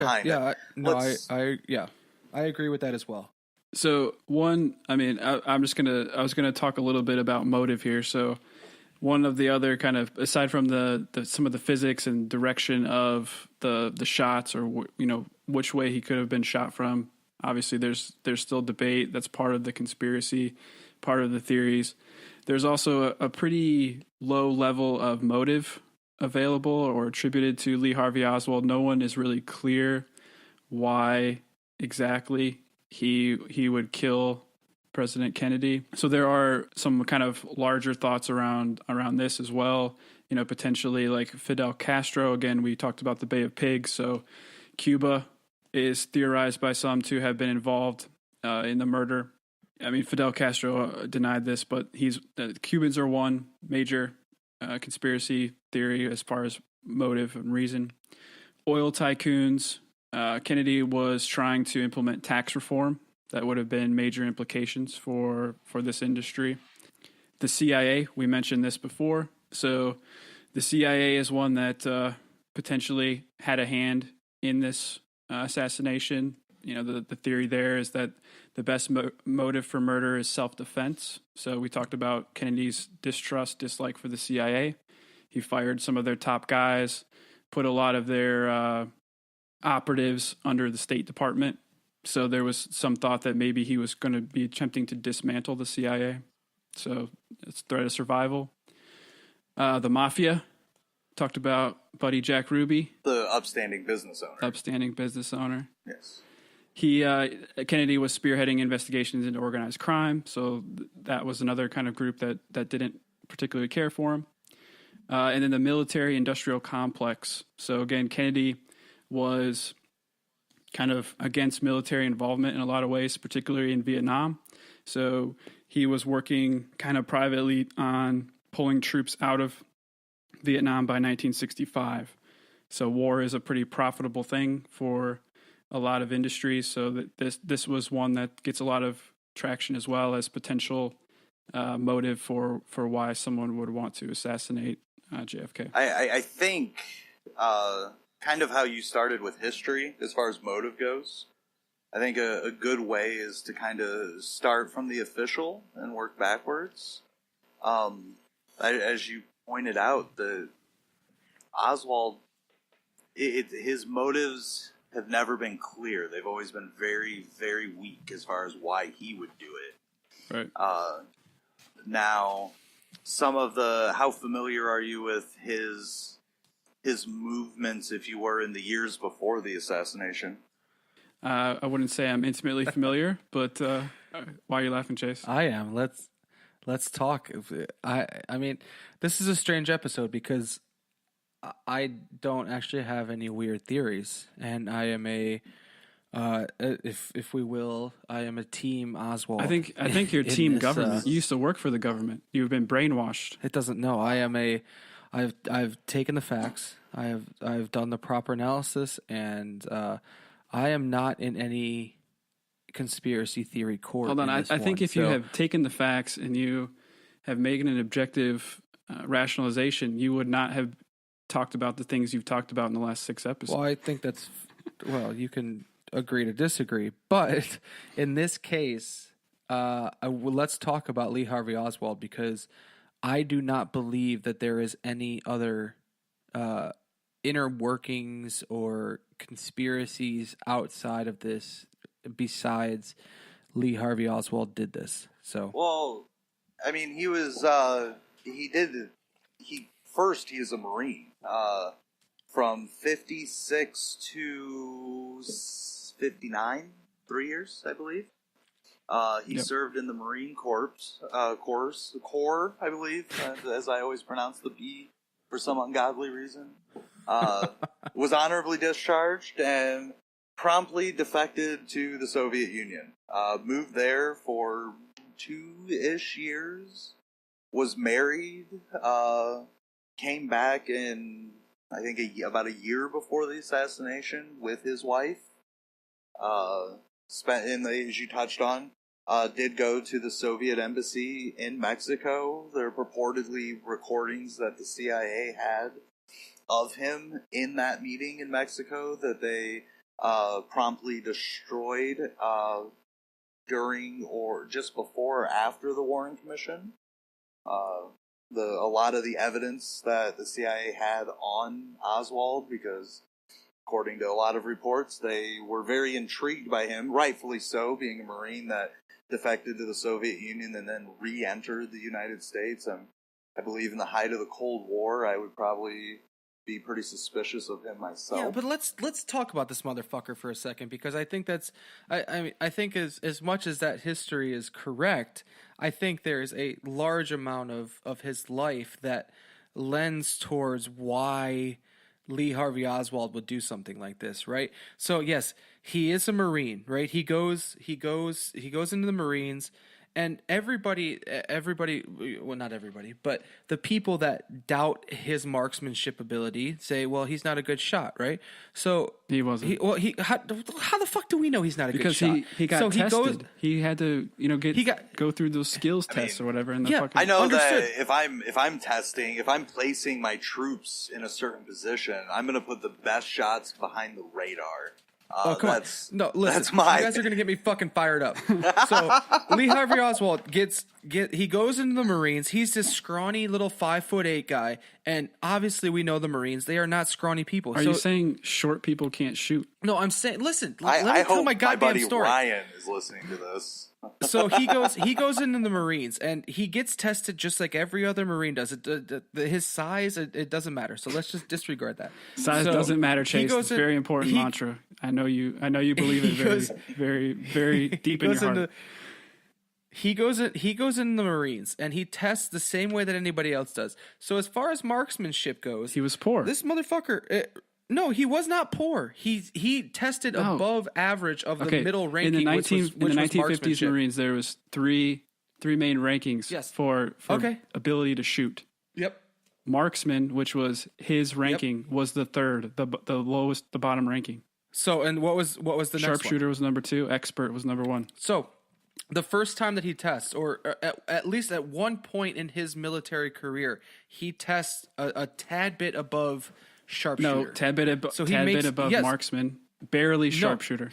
kind of. Yeah, I agree with that as well. So I was gonna talk a little bit about motive here. So one of the other kind of, aside from the some of the physics and direction of the shots, or which way he could have been shot from. Obviously, there's still debate. That's part of the conspiracy, part of the theories. There's also a pretty low level of motive available or attributed to Lee Harvey Oswald. No one is really clear why exactly he would kill President Kennedy. So there are some kind of larger thoughts around this as well. Potentially like Fidel Castro. Again, we talked about the Bay of Pigs. So Cuba is theorized by some to have been involved in the murder. I mean, Fidel Castro denied this, but Cubans are one major conspiracy theory as far as motive and reason. Oil tycoons. Kennedy was trying to implement tax reform. That would have been major implications for this industry. The CIA, we mentioned this before. So the CIA is one that potentially had a hand in this assassination. The theory there is that the best motive for murder is self-defense. So we talked about Kennedy's dislike for the CIA. He fired some of their top guys, put a lot of their operatives under the State Department. So there was some thought that maybe he was going to be attempting to dismantle the CIA. So it's a threat of survival. The mafia, talked about Buddy Jack Ruby. The upstanding business owner. Yes. Kennedy was spearheading investigations into organized crime. So that was another kind of group that didn't particularly care for him. And then the military industrial complex. So again, Kennedy was kind of against military involvement in a lot of ways, particularly in Vietnam. So he was working kind of privately on pulling troops out of Vietnam by 1965. So war is a pretty profitable thing for a lot of industries. So that this was one that gets a lot of traction as well as potential motive for why someone would want to assassinate JFK. I think kind of how you started with history as far as motive goes. I think a good way is to kind of start from the official and work backwards. As you pointed out, the Oswald, his motives have never been clear. They've always been very, very weak as far as why he would do it. Right. Now, how familiar are you with his movements, if you were, in the years before the assassination? I wouldn't say I'm intimately familiar, but why are you laughing, Chase? I am. Let's talk. I mean, this is a strange episode because I don't actually have any weird theories, and I am if we will, I am a team Oswald. I think you're team government. You used to work for the government. You've been brainwashed. It doesn't. No, I've taken the facts. I've done the proper analysis, and I am not in any conspiracy theory court. Hold on, I think if you have taken the facts and you have made an objective rationalization, you would not have talked about the things you've talked about in the last 6 episodes. Well, I think that's you can agree to disagree, but in this case, let's talk about Lee Harvey Oswald, because I do not believe that there is any other inner workings or conspiracies outside of this besides Lee Harvey Oswald did this. So, well, I mean, he was he is a Marine from 56 to 59, 3 years, I believe. He served in the Marine Corps, I believe, as I always pronounce the B for some ungodly reason. Was honorably discharged and promptly defected to the Soviet Union. Moved there for 2-ish years. Was married. Came back in, I think, about a year before the assassination with his wife. Spent as you touched on, did go to the Soviet embassy in Mexico. There are purportedly recordings that the CIA had of him in that meeting in Mexico that they promptly destroyed during or just before or after the Warren Commission. A lot of the evidence that the CIA had on Oswald, because according to a lot of reports, they were very intrigued by him, rightfully so, being a Marine that defected to the Soviet Union and then re-entered the United States. I believe in the height of the Cold War, I would probably be pretty suspicious of him myself. Yeah, but let's talk about this motherfucker for a second, because I think that's I think as much as that history is correct, I think there's a large amount of his life that lends towards why Lee Harvey Oswald would do something like this, right? So yes, he is a Marine, right? He goes into the Marines. And everybody, well, not everybody, but the people that doubt his marksmanship ability say, well, he's not a good shot, right? So he wasn't. How the fuck do we know he's not a good shot? Because he got tested. He had to, go through those skills tests or whatever. And I know understood. that if I'm placing my troops in a certain position, I'm going to put the best shots behind the radar. Come on. No, listen. That's you guys are going to get me fucking fired up. So Lee Harvey Oswald he goes into the Marines. He's this scrawny little 5'8" guy, and obviously we know the Marines. They are not scrawny people. Are you saying short people can't shoot? No, I'm saying, listen. I let me tell hope my goddamn buddy story. Ryan is listening to this. So he goes into the Marines, and he gets tested just like every other Marine does. His size, it doesn't matter. So let's just disregard that. Size doesn't matter, Chase. It's a very important mantra. I know you believe it very, very deep in your heart. He goes in the Marines, and he tests the same way that anybody else does. So as far as marksmanship goes, he was poor. This motherfucker. No, he was not poor. He tested above average of the middle ranking. In the 1950s marksmanship. Marines, there was three main rankings for ability to shoot. Yep. Marksman, which was his ranking, was the third, the lowest, the bottom ranking. So, and what was the next one? Sharpshooter was number 2. Expert was number 1. So, the first time that he tests, or at least at one point in his military career, he tests a tad bit above sharpshooter. No, tad bit above marksman, barely sharpshooter.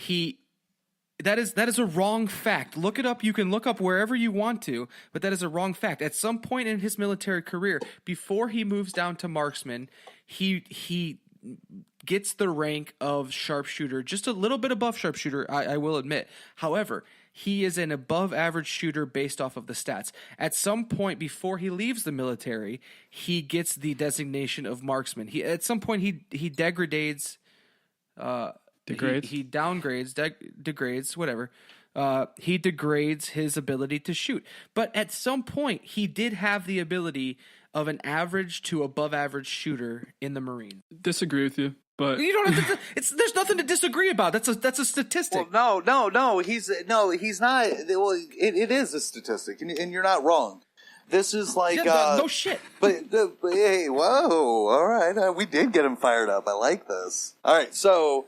That is a wrong fact. Look it up. You can look up wherever you want to, but that is a wrong fact. At some point in his military career, before he moves down to marksman, he gets the rank of sharpshooter, just a little bit above sharpshooter, I will admit. However, he is an above average shooter based off of the stats. At some point before he leaves the military, he gets the designation of marksman. At some point he degrades. Degrades? He downgrades, degrades, whatever. He degrades his ability to shoot. But at some point, he did have the ability of an average to above average shooter in the Marines. Disagree with you, but you don't have to. There's nothing to disagree about. That's a statistic. Well, no. He's not. Well, it is a statistic, and you're not wrong. This is like no shit. But hey, whoa! All right, we did get him fired up. I like this. All right, so.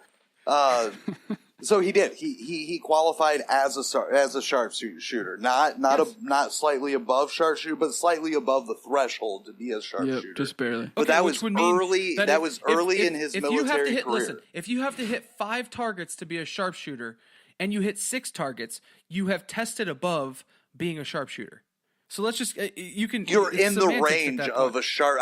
So he did. He qualified as a sharpshooter, not slightly above sharpshooter, but slightly above the threshold to be a sharpshooter. Yep, just barely. But that was early. That was early in his military career. Listen, if you have to hit 5 targets to be a sharpshooter, and you hit 6 targets, you have tested above being a sharpshooter. So let's just you're in the range of a sharp.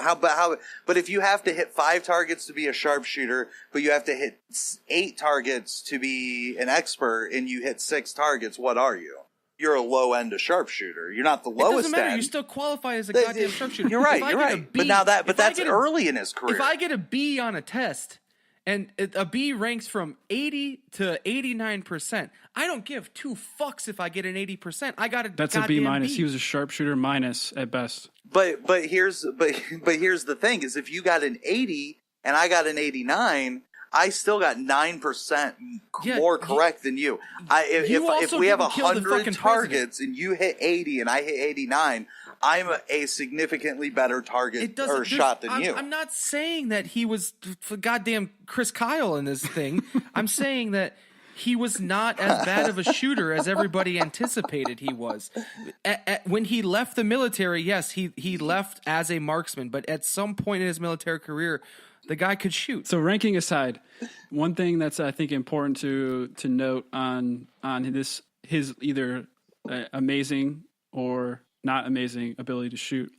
But if you have to hit 5 targets to be a sharpshooter, but you have to hit 8 targets to be an expert, and you hit 6 targets, what are you? You're a low end of sharpshooter. You're not the lowest end. It doesn't matter. You still qualify as a goddamn sharpshooter. You're right. But that's early in his career. If I get a B on a test, and a B ranks from 80 to 89%. I don't give 2 fucks if I get an 80%. I got That's a B minus. He was a sharpshooter minus at best. But here's the thing: is if you got an 80 and I got an 89, I still got 9% more correct than you. If we have 100 targets and you hit 80 and I hit 89. I'm a significantly better target or shot than you. I'm not saying that he was goddamn Chris Kyle in this thing. I'm saying that he was not as bad of a shooter as everybody anticipated he was. When he left the military, yes, he left as a marksman, but at some point in his military career, The guy could shoot. So ranking aside, one thing that's I think important to note on his either amazing or not amazing ability to shoot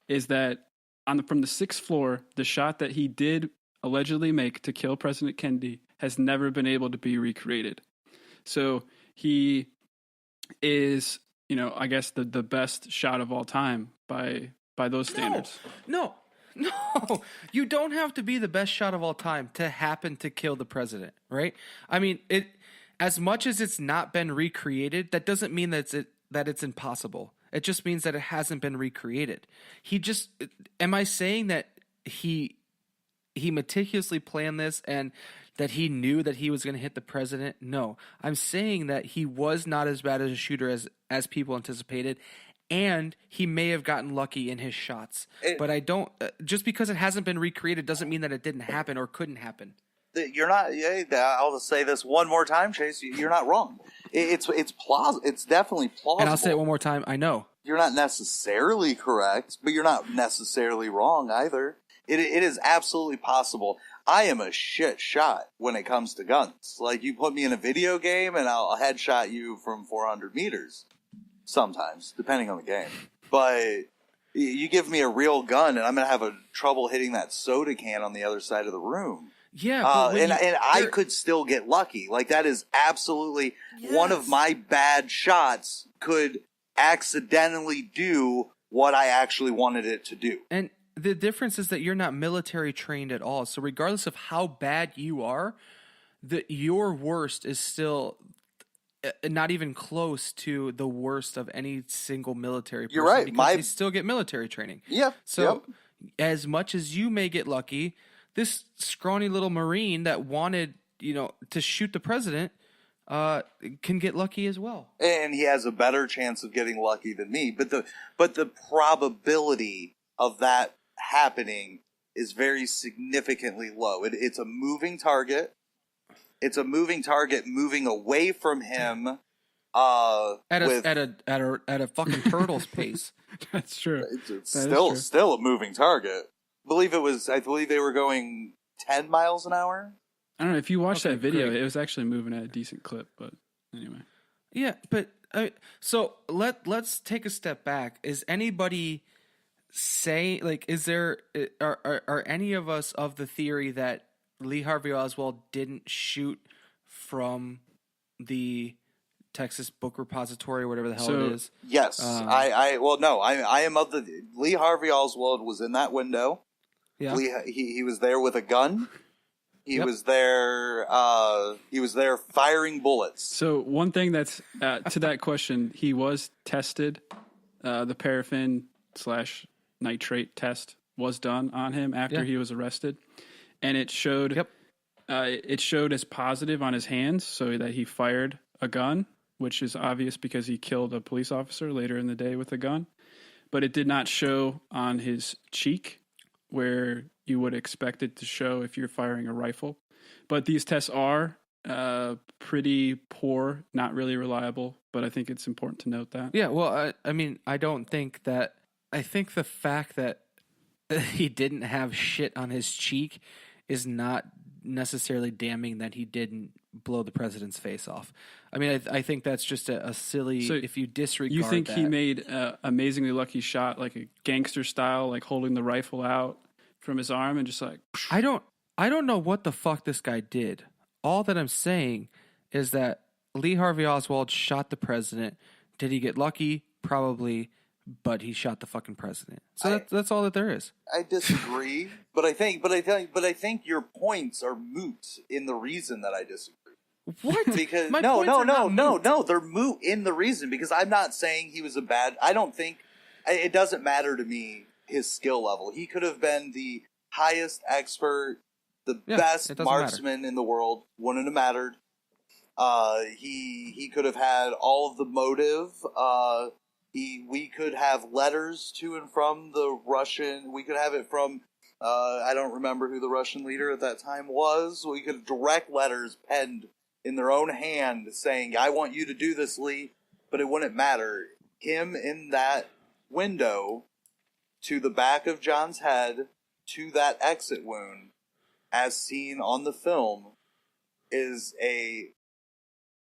is that from the 6th floor, the shot that he did allegedly make to kill President Kennedy has never been able to be recreated. So he is, I guess the best shot of all time by those standards. No, you don't have to be the best shot of all time to happen to kill the president, right? I mean, as much as it's not been recreated, that doesn't mean that it's impossible. It just means that it hasn't been recreated. Am I saying that he meticulously planned this and that he knew that he was going to hit the president? No, I'm saying that he was not as bad as a shooter as people anticipated, and he may have gotten lucky in his shots. But I don't. Just because it hasn't been recreated doesn't mean that it didn't happen or couldn't happen. You're not. I'll just say this one more time, Chase. You're not wrong. It's plausible. It's definitely plausible. And I'll say it one more time. I know you're not necessarily correct, but you're not necessarily wrong either. It is absolutely possible. I am a shit shot when it comes to guns. Like, you put me in a video game and I'll headshot you from 400 meters. Sometimes, depending on the game. But you give me a real gun and I'm going to have trouble hitting that soda can on the other side of the room. Yeah, I could still get lucky. Like, that is absolutely one of my bad shots could accidentally do what I actually wanted it to do. And the difference is that you're not military trained at all. So regardless of how bad you are, your worst is still not even close to the worst of any single military person. You're right. Because you still get military training. Yeah. So as much as you may get lucky, this scrawny little Marine that wanted, to shoot the president can get lucky as well. And he has a better chance of getting lucky than me. But the probability of that happening is very significantly low. It's a moving target. It's a moving target moving away from him. At a fucking turtle's pace. That's true. It's still a moving target. I believe they were going 10 miles an hour. I don't know if you watched that video. Great. It was actually moving at a decent clip, but anyway. Yeah, but so let's take a step back. Is anybody say, like, are any of us of the theory that Lee Harvey Oswald didn't shoot from the Texas Book Repository or whatever the hell it is? Yes. I am of the Lee Harvey Oswald was in that window. Yeah. He was there with a gun. He was there firing bullets. So one thing that's to that question, he was tested. The paraffin / nitrate test was done on him after he was arrested, and it showed it showed as positive on his hands, so that he fired a gun, which is obvious because he killed a police officer later in the day with a gun. But it did not show on his cheek, where you would expect it to show if you're firing a rifle. But these tests are pretty poor, not really reliable, but I think it's important to note that. Yeah, well, I mean, I think the fact that he didn't have shit on his cheek is not necessarily damning that he didn't blow the president's face off. I mean, I think that's just a silly, so if you disregard you think that. He made an amazingly lucky shot, like a gangster style, like holding the rifle out from his arm and just like... I don't know what the fuck this guy did. All that I'm saying is that Lee Harvey Oswald shot the president. Did he get lucky? Probably, but he shot the fucking president. So that's all that there is. I disagree, but I think your points are moot in the reason that I disagree. What? Because no, they're moot in the reason, because I'm not saying he was I don't think it doesn't matter to me his skill level. He could have been the highest expert, the best marksman in the world. Wouldn't have mattered. He could have had all of the motive. We could have letters to and from the Russian. We could have it from, I don't remember who the Russian leader at that time was. We could have direct letters penned in their own hand saying, I want you to do this, Lee. But it wouldn't matter. Him in that window to the back of John's head to that exit wound as seen on the film, is a